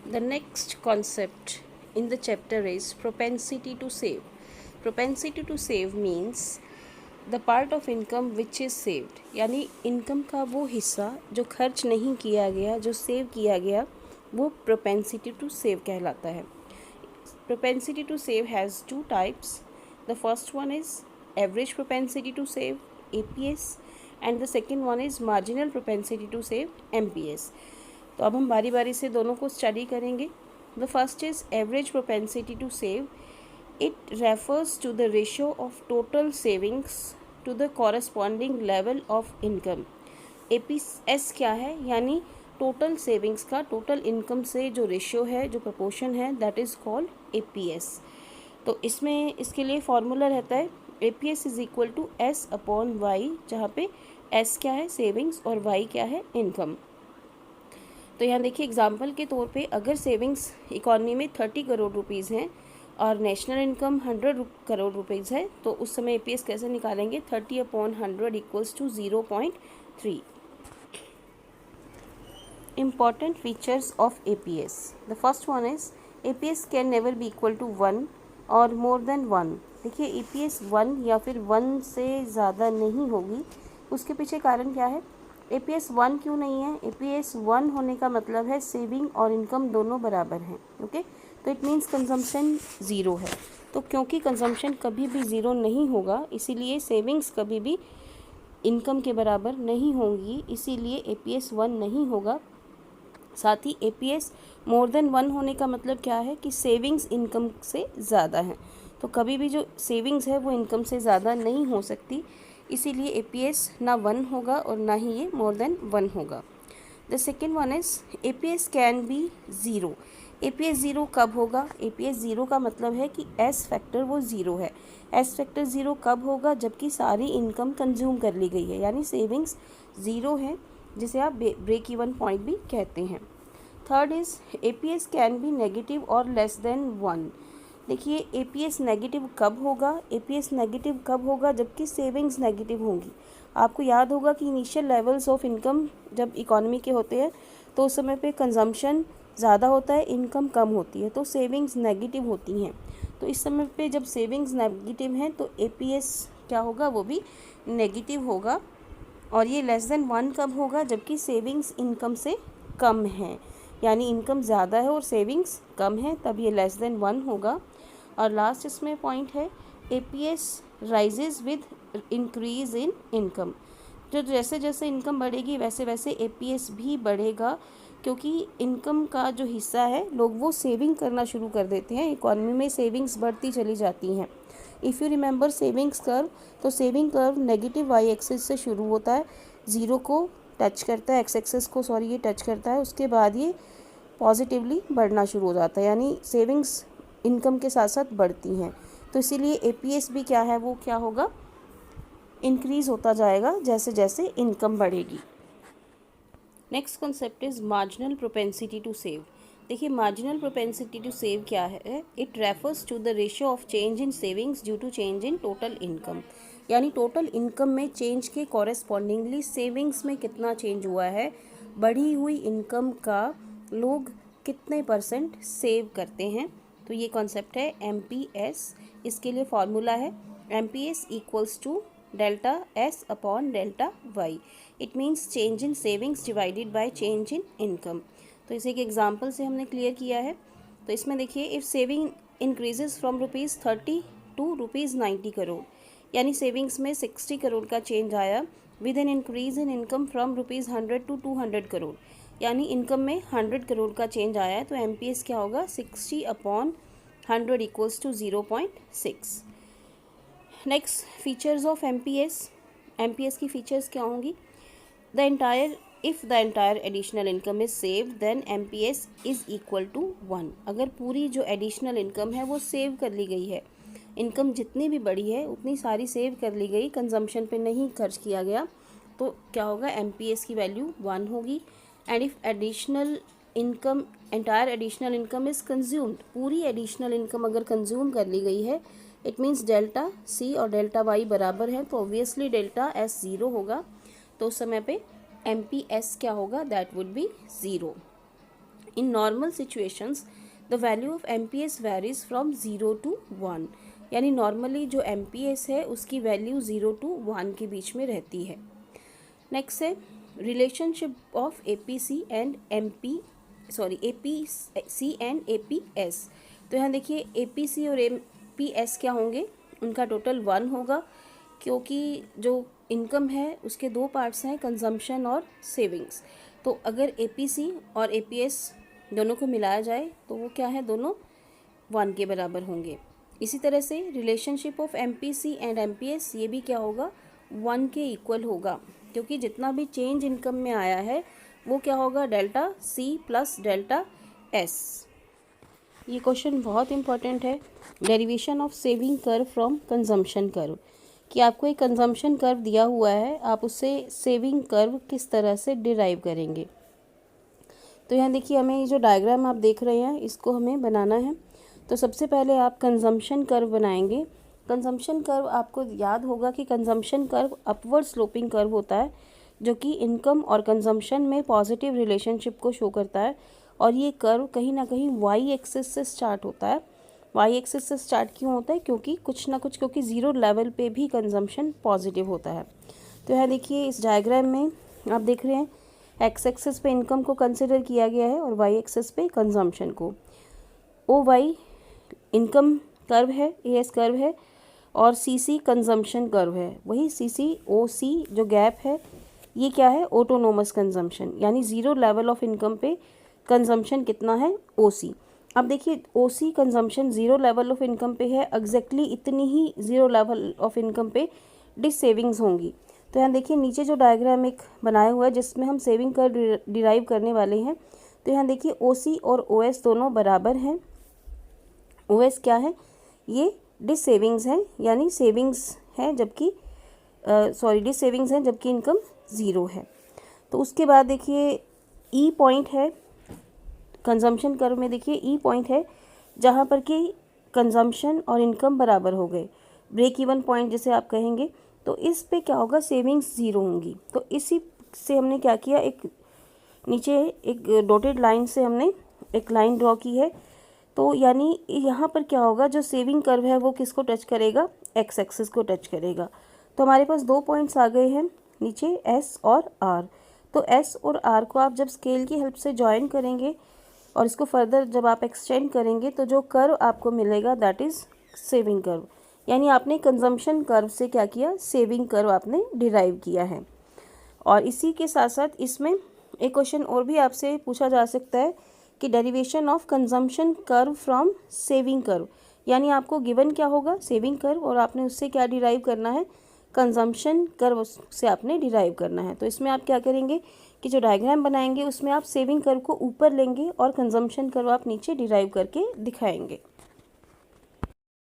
The next concept in the chapter is propensity to save. Propensity to save means the part of income which is saved, यानी income का वो हिस्सा जो खर्च नहीं किया गया, जो सेव किया गया, वो propensity to save कहलाता है. Propensity to save has two types. The first one is average propensity to save, APS, and the second one is marginal propensity to save, MPS. तो अब हम बारी बारी से दोनों को स्टडी करेंगे. The first is average propensity to save. It refers to the ratio of total savings to the corresponding level of income. APS क्या है, यानी टोटल सेविंग्स का टोटल इनकम से जो रेशियो है, जो प्रपोर्शन है, दैट इज़ कॉल्ड APS. तो इसमें इसके लिए फॉर्मूला रहता है APS is equal to S/Y, जहाँ पे S क्या है, सेविंग्स, और Y क्या है, इनकम. तो यहाँ देखिए एग्जाम्पल के तौर पे अगर सेविंग्स इकॉनमी में 30 करोड़ रुपीज़ हैं और नेशनल इनकम 100 करोड़ रुपीज़ है, तो उस समय APS कैसे निकालेंगे. 30/100 equals to 0.3. Important features of APS. The first one is APS can never be equal to 1 और more than 1. देखिए APS 1 या फिर 1 से ज़्यादा नहीं होगी. उसके पीछे कारण क्या है. APS 1 क्यों नहीं है. APS 1 होने का मतलब है सेविंग और इनकम दोनों बराबर हैं. ओके, तो इट मीन्स कंजम्पशन ज़ीरो है. तो क्योंकि कंजम्पशन कभी भी ज़ीरो नहीं होगा, इसीलिए सेविंग्स कभी भी इनकम के बराबर नहीं होंगी, इसीलिए APS 1 नहीं होगा. साथ ही APS मोर देन 1 होने का मतलब क्या है कि सेविंग्स इनकम से ज़्यादा हैं. तो कभी भी जो सेविंग्स है वो इनकम से ज़्यादा नहीं हो सकती, इसीलिए APS ना 1 होगा और ना ही ये मोर देन 1 होगा. The second one is APS can be zero. APS zero कब होगा. APS ज़ीरो का मतलब है कि S फैक्टर वो ज़ीरो है. S फैक्टर ज़ीरो कब होगा, जबकि सारी इनकम कंज्यूम कर ली गई है, यानी सेविंग्स ज़ीरो है, जिसे आप ब्रेक इवन पॉइंट भी कहते हैं. Third is APS can be negative और लेस देन 1. देखिए APS नेगेटिव कब होगा. APS नेगेटिव कब होगा, जबकि सेविंग्स नेगेटिव होंगी. आपको याद होगा कि इनिशियल लेवल्स ऑफ इनकम जब इकोनॉमी के होते हैं तो उस समय पे कंजम्पशन ज़्यादा होता है, इनकम कम होती है, तो सेविंग्स नेगेटिव होती हैं. तो इस समय पे जब सेविंग्स नेगेटिव हैं तो APS क्या होगा, वो भी नेगेटिव होगा. और ये लेस देन 1 कब होगा, जबकि सेविंग्स इनकम से कम है, यानी इनकम ज़्यादा है और सेविंग्स कम है, तब ये लेस देन 1 होगा. और लास्ट इसमें पॉइंट है APS rises with increase in income. जो जैसे जैसे इनकम बढ़ेगी वैसे वैसे APS भी बढ़ेगा, क्योंकि इनकम का जो हिस्सा है लोग वो सेविंग करना शुरू कर देते हैं. इकॉनमी में सेविंग्स बढ़ती चली जाती हैं. If you remember savings curve, तो saving curve negative Y axis से शुरू होता है, ज़ीरो को टच करता है, X एक्सिस को ये टच करता है, उसके बाद ये पॉजिटिवली बढ़ना शुरू हो जाता है, यानी सेविंग्स इनकम के साथ साथ बढ़ती हैं. तो इसीलिए APS भी क्या है, वो क्या होगा, इंक्रीज़ होता जाएगा जैसे जैसे इनकम बढ़ेगी. Next concept is marginal propensity to save. देखिए मार्जिनल प्रोपेंसिटी टू सेव क्या है. It refers to the ratio of change in savings due to change in total income, यानी टोटल इनकम में चेंज के कॉरेस्पॉन्डिंगली सेविंग्स में कितना change हुआ है, बढ़ी हुई इनकम का लोग कितने % सेव करते हैं. तो ये कॉन्सेप्ट है MPS. इसके लिए फॉर्मूला है MPS इक्वल्स टू डेल्टा S/डेल्टा Y. It means change in savings divided by change in income. तो इसे एक एग्जांपल से हमने क्लियर किया है. तो इसमें देखिए if saving increases from ₹30 to ₹90 crore, यानी सेविंग्स में 60 करोड़ का चेंज आया with an increase in income from ₹100 to 200 crore, यानी इनकम में 100 करोड़ का चेंज आया है. तो MPS क्या होगा, 60/100 equals to 0.6. Next features of MPS की फीचर्स क्या होंगी. If the entire additional income is save then MPS is equal to 1. अगर पूरी जो एडिशनल इनकम है वो सेव कर ली गई है, इनकम जितनी भी बढ़ी है उतनी सारी सेव कर ली गई, कंजम्पशन पे नहीं खर्च किया गया, तो क्या होगा, MPS की वैल्यू 1 होगी. And if entire additional income is consumed, पूरी एडिशनल इनकम अगर कंज्यूम कर ली गई है, इट मीन्स डेल्टा C और डेल्टा Y बराबर है, तो ऑब्वियसली डेल्टा S ज़ीरो होगा. तो उस समय पे MPS क्या होगा, that would be zero. In normal situations the value of MPS varies from 0 to 1, यानी नॉर्मली जो MPS है उसकी वैल्यू 0 to 1 के बीच में रहती है। नेक्स्ट है relationship of APC and APC and APS। तो यहाँ देखिए APC और APS क्या होंगे, उनका टोटल 1 होगा, क्योंकि जो इनकम है उसके दो पार्ट्स हैं, कंजम्पशन और सेविंग्स। तो अगर APC और APS दोनों को मिलाया जाए तो वो क्या है, दोनों 1 के बराबर होंगे। इसी तरह से relationship of MPC and MPS ये भी क्या होगा, 1 के इक्वल होगा, क्योंकि जितना भी चेंज इनकम में आया है वो क्या होगा, delta C plus delta S। ये क्वेश्चन बहुत इंपॉर्टेंट है, derivation of saving curve from consumption curve, कि आपको एक कंजम्पशन कर्व दिया हुआ है, आप उससे सेविंग कर्व किस तरह से डिराइव करेंगे। तो यहाँ देखिए हमें ये जो डायग्राम आप देख रहे हैं इसको हमें बनाना है। तो सबसे पहले आप कंजम्पशन कर्व बनाएंगे। कंजम्पशन कर्व आपको याद होगा कि consumption curve upward sloping curve होता है, जो कि इनकम और कंजम्पशन में पॉजिटिव रिलेशनशिप को शो करता है, और ये कर्व कहीं ना कहीं वाई एक्सिस से स्टार्ट होता है। वाई एक्सिस से स्टार्ट क्यों होता है, क्योंकि कुछ ना कुछ, क्योंकि ज़ीरो लेवल पे भी कंजम्पशन पॉजिटिव होता है। तो यहाँ देखिए इस डायग्राम में आप देख रहे हैं एक्स एक्सिस पे इनकम को कंसिडर किया गया है और वाई एक्सिस पे कंजम्पशन को। ओ वाई इनकम कर्व है, AS कर्व है, और CC कंजम्पशन कर्व है। वही CC OC जो गैप है ये क्या है, ऑटोनोमस कंजम्पशन, यानी ज़ीरो लेवल ऑफ इनकम पे कंजम्पशन कितना है, OC। अब देखिए OC consumption zero level of income पे है, एग्जैक्टली इतनी ही ज़ीरो लेवल ऑफ इनकम पे डिस सेविंग्स होंगी। तो यहाँ देखिए नीचे जो डायग्राम एक बनाया हुआ है जिसमें हम सेविंग कर्व डिराइव करने वाले हैं, तो यहाँ देखिए OC और OS दोनों बराबर हैं। OS क्या है, ये डिस सेविंग्स है, यानी सेविंग्स है जबकि डिस सेविंग्स हैं जबकि इनकम ज़ीरो है। तो उसके बाद देखिए E पॉइंट है कंजम्पशन कर्व में, देखिए E पॉइंट है जहाँ पर कि कंजम्पशन और इनकम बराबर हो गए, ब्रेक इवन पॉइंट जिसे आप कहेंगे। तो इस पे क्या होगा, सेविंग्स ज़ीरो होंगी। तो इसी से हमने क्या किया, एक नीचे एक डॉटेड लाइन से हमने एक लाइन ड्रॉ की है। तो यानी यहाँ पर क्या होगा, जो सेविंग कर्व है वो किसको टच करेगा, एक्स एक्सिस को टच करेगा। तो हमारे पास दो पॉइंट्स आ गए हैं नीचे, S और R। तो S और R को आप जब स्केल की हेल्प से ज्वाइन करेंगे और इसको फर्दर जब आप एक्सटेंड करेंगे तो जो कर्व आपको मिलेगा दैट इज़ सेविंग कर्व, यानी आपने कंजम्पशन कर्व से क्या किया, सेविंग कर्व आपने डिराइव किया है। और इसी के साथ साथ इसमें एक क्वेश्चन और भी आपसे पूछा जा सकता है कि derivation of consumption curve from saving curve, यानी आपको गिवन क्या होगा, सेविंग कर्व, और आपने उससे क्या डिराइव करना है, कंजम्पशन कर्व से आपने डिराइव करना है। तो इसमें आप क्या करेंगे कि जो डायग्राम बनाएंगे उसमें आप सेविंग कर्व को ऊपर लेंगे और कंजम्पशन कर्व आप नीचे डिराइव करके दिखाएंगे।